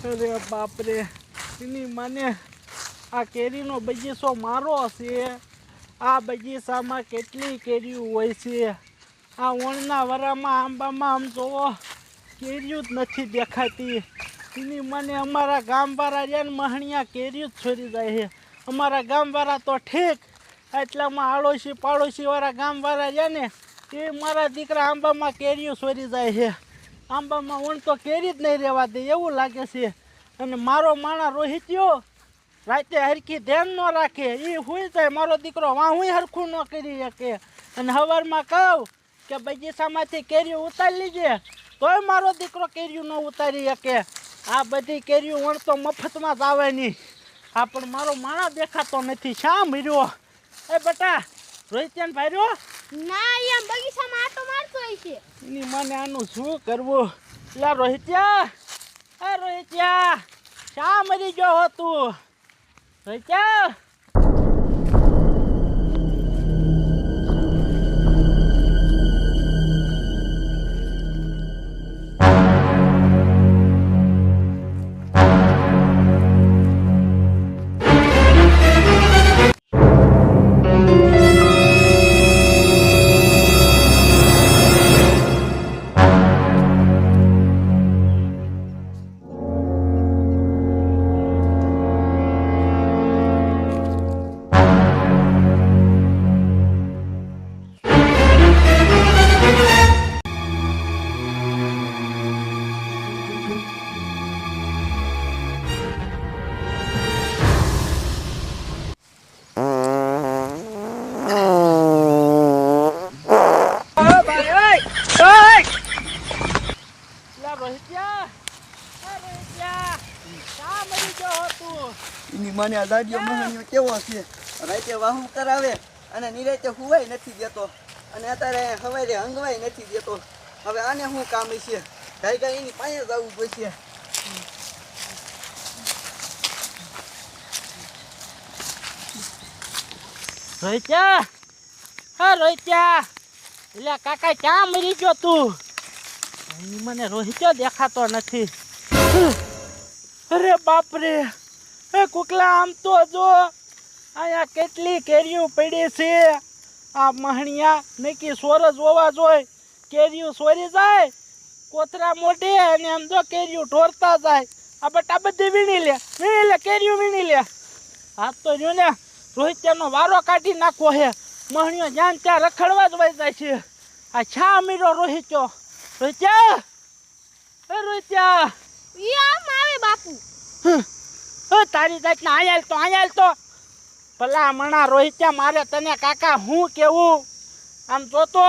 અરે બાપરે, એની મને આ કેરીનો બગીચો મારો છે. આ બગીચામાં કેટલી કેરીઓ હોય છે. આ ઓણના વરામાં આંબામાં આમ જોવો કેરીઓ જ નથી દેખાતી. એની મને અમારા ગામવાળા રહ્યા ને મહણિયા કેરીઓ જ છોડી જાય છે. અમારા ગામવાળા તો ઠીક, એટલામાં આડોશી પાડોશી વાળા ગામવાળા રહ્યા ને એ મારા દીકરા આંબામાં કેરીઓ છોડી જાય છે. આંબામાં ઓણ તો કેરી જ નહીં રહેવા દે એવું લાગે છે. અને મારો માણા રોહિત્યો રાતે હરખી ધ્યાન ન રાખે, એ હુઈ જાય. મારો દીકરો વાહું હરખું ન કરી શકે. અને સવારમાં કહું કે બગીચામાંથી કેરીઓ ઉતારી લીજે, તોય મારો દીકરો કેરીઓ ન ઉતારી શકે. આ બધી કેરીઓ વણ તો મફતમાં જ આવવાની. આ પણ મારો માણા દેખાતો નથી. શા મર્યો? એ બેટા, રોહિત્યાને ભાર્યો ના, એમ બગીચામાં આટો મારતો હોય છે. એની મને આનું શું કરવું? લા રોહિત્યા, એ રોહિત્યા, શા મરી ગયો હો તું? રોહિત્યા, મને દાડિયો મહાનિયો કેવો છે? રાતે વાહું કરાવે અને નિરાતે હુવાય નથી દેતો, અને અત્યારે સવારે હંગવાય નથી દેતો. હવે આને શું કામ છે? ગાય ગાય એની પાસે જવું પડશે. રોહિત્યા, હા રોહિત્યા, એટલે કાકા ક્યાં મરી ગયો તું? મને રોહિત્યો દેખાતો નથી. અરે બાપરે, એ કુકલા આમ તો જો અહીંયા કેટલી કેરીઓ પડી છે. આ મહણિયા નક્કી સોર જ હોવા જોઈએ. કેરીઓ સોરી જાય કોતરા મોઢે અને આમ જો કેરીઓ ઢોરતા જાય. આ બટા બધી વીણી લે કેરીઓ વીણી લે. આ તો જો ને રોહિત્યાનો વારો કાઢી નાખવો છે. મહણિયો જ્યાં ત્યાં રખડવા જ વહી જાય છે. આ છા મીરો રોહિત્યો. રોહિત્યા, એ રોહિત્યા, ઈ આમ આવે બાપુ. તારી જાતના આયાલ તો ભલા મણા રોહિત્યા, મારે તને કાકા હું કેવું? આમ જોતો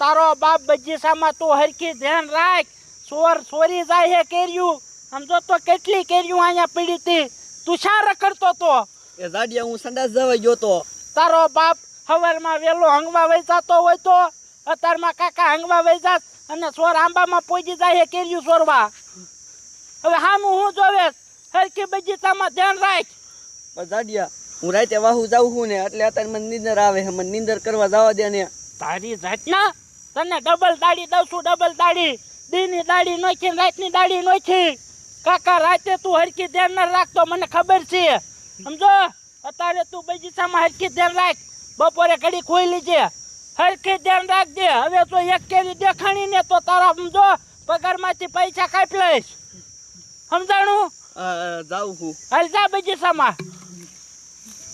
તારો બાપ બગીચામાં તું હરખી ધ્યાન રાખ. સોરી જાય હે કેર્યું. આમ જોતો કેટલી કેર્યું અહીંયા પડી હતી. તું શા રખડતો તો? એ દાડિયા હું સંડાસ જવા ગયો તો. તારો બાપ સવારમાં વેલો હંગવા વહી જતો હોય તો અત્યારમાં કાકા હંગવા વહી જાત અને સોર આંબામાં પહોંચી જાય હે કેર્યું સોરવા. હવે હામું હું જોવે? હરખી બગીચામાં ધ્યાન રાખ. દાડિયા હું રાતે વાહુ જાઉં છું ને એટલે અત્યારે મને નીંદર આવે છે. મને નીંદર કરવા જવા દે ને. તારી જાતના તને ડબલ દાડી દઉં છું. ડબલ દાડી, દીની દાડી નોખી, રાતની દાડી નોખી. કાકા રાતે તું હરખી ધ્યાન ન રાખતો, મને ખબર છે. સમજો, અત્યારે તું બગીચામાં હરખી ધ્યાન રાખ. બપોરે ઘડી ખોઈ લીજે, હરખી ધ્યાન રાખજે. હવે તો એક કેરી દેખાણી ને તો તારા સમજો પગારમાંથી પૈસા કાપી લઈશ. સમજાણું? જાઉં છું. હાલ જા બગીચામાં,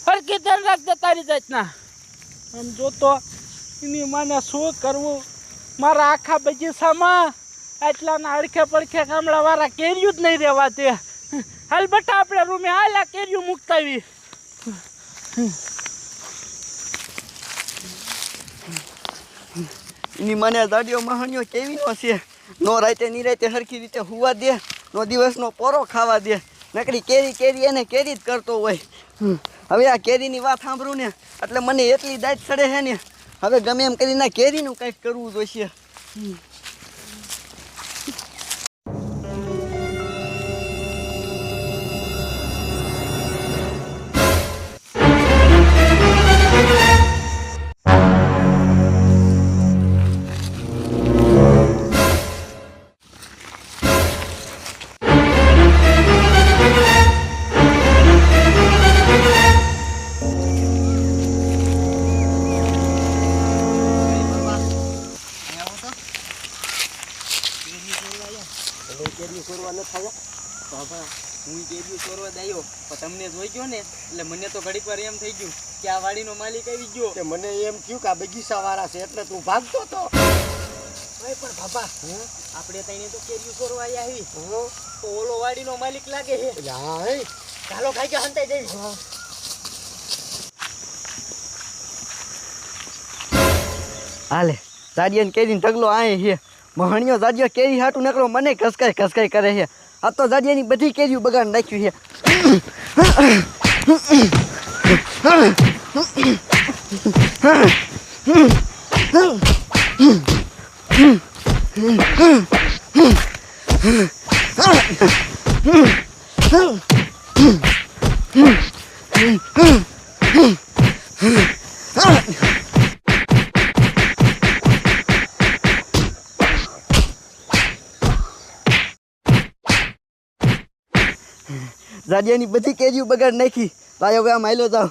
હરખી ધ્યાન રાખજે તારી જાતના. આમ જોતો એની મને શું કરવું? મારા આખા બગીચામાં આટલાના અડખે પડખે ગામડા વાળા કેરીયું જ નહીં રહેવા દે. હાલ બેટા આપણે રૂમે હાલ આ કેરીયું મુકતાવી. એની મને દાડિયો મહાણિયો કેવીનો છે? નો રાતે નિરાતે હરખી રીતે હુવા દે, નો દિવસનો પોરો ખાવા દે. નકરી કેરી એને કેરી જ કરતો હોય. હવે આ કેરીની વાત સાંભળું ને એટલે મને એટલી દાંત ચડે છે ને. હવે ગમે એમ કરીને કેરીનું કંઈક કરવું જોઈશે. કેરી સોરવા ન થાય બાબા હું કેરીઓ ચોરવા દાયો પણ તમને જોઈ ગયો ને એટલે મને તો ઘડીક વાર એમ થઈ ગયું કે આ વાડીનો માલિક આવી ગયો. કે મને એમ થયું કે આ બગીચા વાળા છે એટલે તું ભાગતો તો. ઓય પણ બાબા આપણે તઈને તો કેરીઓ ચોરવા આવ્યા હી તો ઓલો વાડીનો માલિક લાગે હે. એટલે હા હે ચાલો ખાઈ ગયા હંતાઈ જઈ. હાલે જાડિયાને કેરીનો ઢગલો આય છે. મહણિયો જાડિયો કેરી હાટું નકરો મને ઘસકાઈ કરે છે. આ તો જાડિયાની બધી કેરીઓ બગાડ નાખ્યું છે. જાડિયાની બધી કેરીઓ બગાડ નાખી. લાયો હવે આમ આયલો જાવ.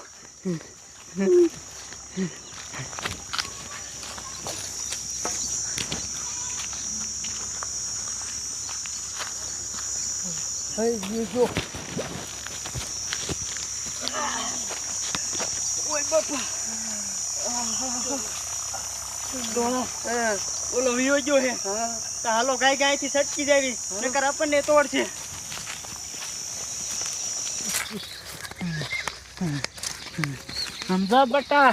ઓલો વિયો ગયો હે તો હાલો ગાય થી સટકી જાવી નકર આપણને તોડશે. સમજો બટા,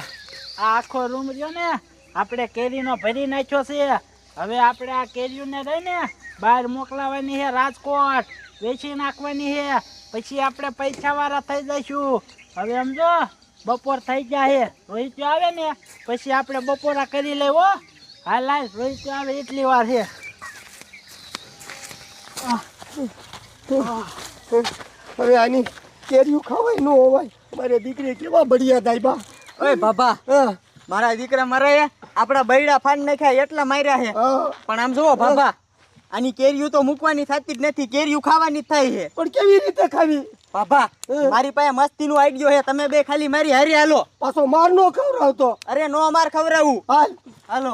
આ આખો રૂમ રહ્યો ને આપણે કેરીનો ભરી નાખ્યો છે. હવે આપણે આ કેરીઓને રહીને બહાર મોકલાવાની છે, રાજકોટ વેચી નાખવાની છે. પછી આપણે પૈસાવાળા થઈ જઈશું. હવે સમજો બપોર થઈ ગયા છે, રોહિત આવે ને પછી આપણે બપોરા કરી લેવો. હાલ હાલ રોહિત આવે એટલી વાર છે. હવે આની કેરીઓ ખવાય ન હોવાય. મારે દીકરી કેવા બઢિયા થાય બા. ઓય બાબા મારા દીકરા મરાયા આપણા બૈડા ફાન નાખ્યા એટલા માર્યા છે. પણ આમ જુઓ બાબા આની કેરીઓ તો મૂકવાની થતી જ નથી, કેરીઓ ખાવાની જ થાય છે. પણ કેવી રીતે ખાવી બાબા મારી પાસે મસ્તીનું આઈડિયો છે, તમે બે ખાલી મારી હારી હાલો. પાછો માર નો ખવડાવતો. અરે નો માર ખવડાવું. હાલ હાલો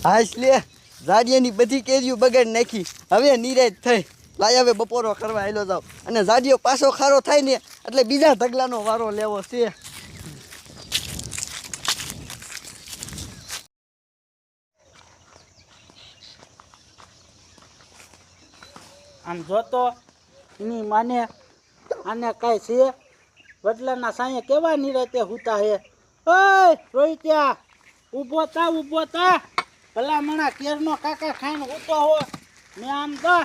હાશ લે જાડિયાની બધી કેરીઓ બગાડ નાખી. હવે નિરાશ થઈ. લાય હવે બપોરો કરવા આવેલો જાવ અને જાડિયો પાછો ખારો થાય ને એટલે બીજા ઢગલાનો વારો લેવો છે. આમ જોતો એની માને આને કાંઈ છે વડલાના સાંયે કેવા નિરાતે હુતા હે. ઓય રોહિત્યા ઊભો થા ભલા મણા કેરનો કાકા ખાઈને ઊતો હો. મેં આમ તો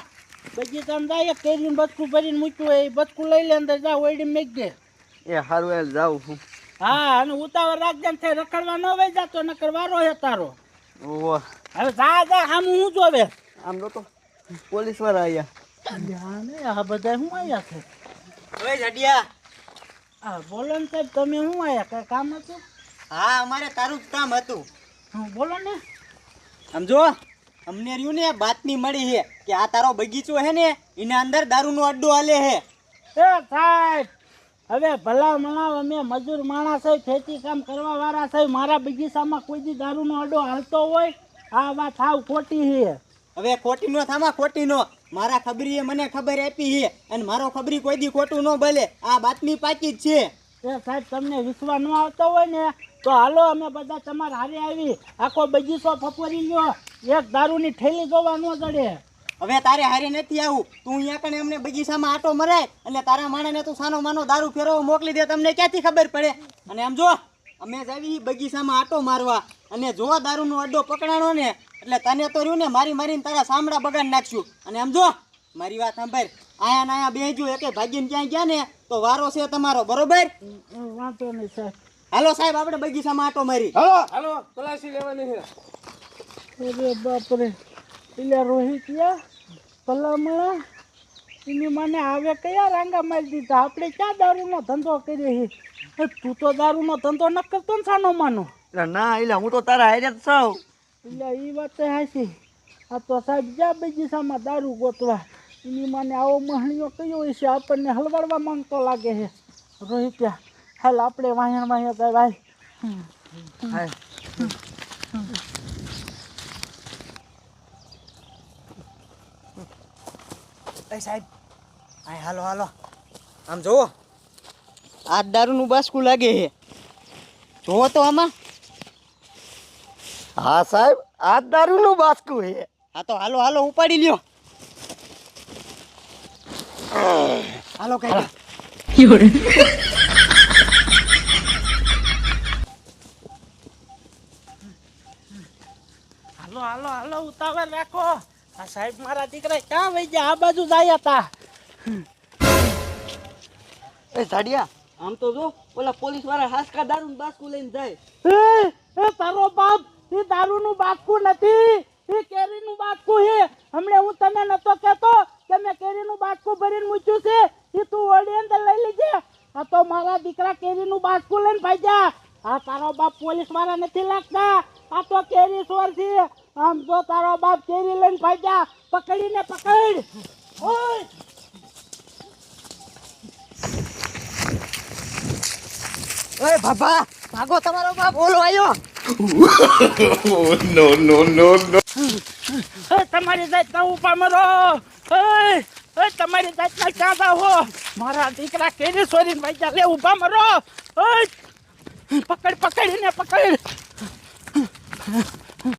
બગીચામાં જાય કેરીનું બચકું ભરીને મૂક્યું હોય, એ બચકું લઈ લે અંદર જા ઓયડી મેક દે. એ હારું હાલ જાઉં હું. હા અને ઉતાવળ રાખજે ને થઈ રખડવા ન વઈ જાતો નકર વારો હે તારો. ઓહો હવે જા આમ હું જોવે. આમ તો પોલીસ વાળા આવ્યા. આ બધા શું આવ્યા છે? ઓય જાડિયા હા બોલો ને સાહેબ, તમે શું આવ્યા? કાંઈ કામ હતું? હા અમારે તારું જ કામ હતું. બોલો ને. સમજો અમને રહ્યું ને બાતમી મળી છે કે આ તારો બગીચો છે ને એના અંદર દારૂનો અડ્ડો હાલે છે. એ સાહેબ હવે ભલા મણાવ અમે મજૂર માણસ છે, ખેતી કામ કરવા વાળા છે. મારા બગીચામાં કોઈ દી દારૂનો અડ્ડો હાલતો હોય? આ વાત સાવ ખોટી છે. હવે ખોટી નો થામા ખોટી નો. મારા ખબરીએ મને ખબર આપી છે અને મારો ખબરી કોઈ દી ખોટું ન બોલે. આ બાતમી પાકી જ છે. એ સાહેબ તમને વિશ્વાસ ન આવતો હોય ને તો હાલો અમે બધા તમારા હારે આવી આખો બગીચો ફફરી લ્યો. એક દારૂની થેલી જોવા ન જડે. હવે તારે હારે નથી આવું. તું અહીંયા કને અમને બગીચામાં આટો મરાય એટલે તારા માણસને તું સાનો માનો દારૂ ફેરવો મોકલી દે, તમને ક્યાંથી ખબર પડે? અને આમ જો અમે જાવી બગીચામાં આટો મારવા અને જો દારૂનો અડ્ડો પકડાણો ને એટલે તને તો રહ્યું ને મારીને તારા સામડા બગાડ નાખશું. અને આમ જો મારી વાત સાંભળ, આયા ને આયા બેહજો એકે ભાગીને ક્યાંય ગયા ને તો વારો છે તમારો, બરોબર? વાંધો નહીં સાહેબ. હાલો સાહેબ આપણે બગીચામાં આટો મારી. હાલો તલાશી લેવાની છે. અરે બાપરે પેલા રોહિત્યા ભલામણા એની મને આવે કયા રાંગા મારી દીધા. આપણે ક્યાં દારૂનો ધંધો કરીએ છીએ? તું તો દારૂનો ધંધો ન કરતો ને સાનો માનો? ના એટલે હું તો તારા હારે જ છું. એટલે એ વાત તો હાચી. આ તો સાહેબ જ્યાં બગીચામાં દારૂ ગોતવા એની મને આવો મહણીઓ કયો હોય છે, આપણને હલવાડવા માંગતો લાગે છે. રોહિત્યા હાલ આપણે વાહણ જાય ભાઈ. એ સાહેબ અહીં હાલો હાલો આમ જોવો આ દારૂનું બાસકું લાગે છે. જોવો તો આમાં. હા સાહેબ આ દારૂનું બાસકું છે. હા તો હાલો હાલો ઉપાડી લ્યો. હાલો કઈ હાલો હાલો હાલો ઉતાવળ રાખો. આ સાહેબ મારા દીકરા ક્યાં વહી ગયા? આ બાજુ જ આવ્યા હતા. એ ઝાડિયા આમ તો જો ઓલા પોલીસ વાળા હાસકા દારૂનું બાસકું લઈને જાય. એ તારો બાપ એ દારૂનું બાટકું નથી, એ કેરીનું બાટકું છે. હમણે હું તને નતો કહેતો કે મેં કેરીનું બાટકું ભરીને મૂક્યું છે, એ તું ઓડી અંદર લઈ લેજે. આ તો મારા દીકરા કેરીનું બાટકું લઈને ભાગ્યા. આ તારો બાપ પોલીસ વાળા નથી લાગતા, આ તો કેરી ચોર છે. આમ જો તારો બાપ કેરી લઈને ભાગ્યા, પકડીને પકડ. ઓય ઓય બાબા ભાગો તમારો બાપ ઓલો આવ્યો. એ તમારી જાતના ઉભા મરો. એ તમારી જાતના ક્યાં જાઓ? મારા દીકરા કેરી ચોરીને ભાગ્યા. લે ઉભા મરો. પકડ પકડીને પકડ.